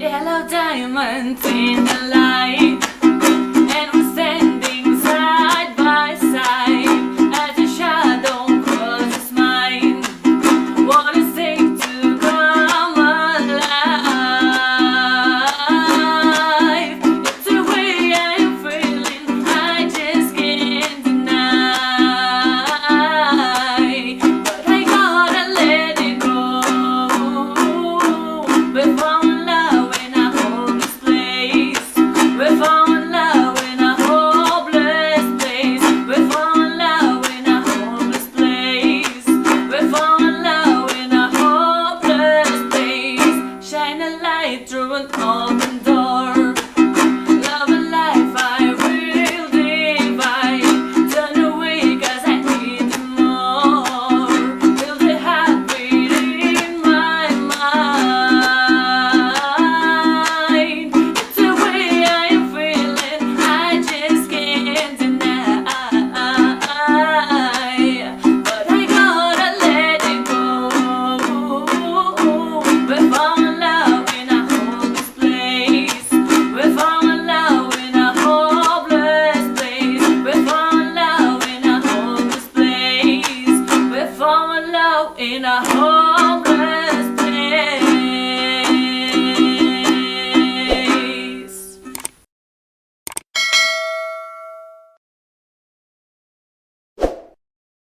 Yellow diamonds in the light, and we're standing side by side as the shadow crosses mine. What is it to come alive? It's the way I'm feeling, I just can't deny. But I gotta let it go. We found love in a hopeless place. We found love in a hopeless place. We found love in a hopeless place. We found love in a hopeless place. Shine a light through an open door. Love and life I will divide. Turn away 'cause I need you more. Feel the heartbeat in my mind. It's the way I'm feeling, I just can't deny. But I gotta let it go. We found love in a hopeless place. We found love in a hopeless place. We found love in a hopeless place. We found love in a hopeless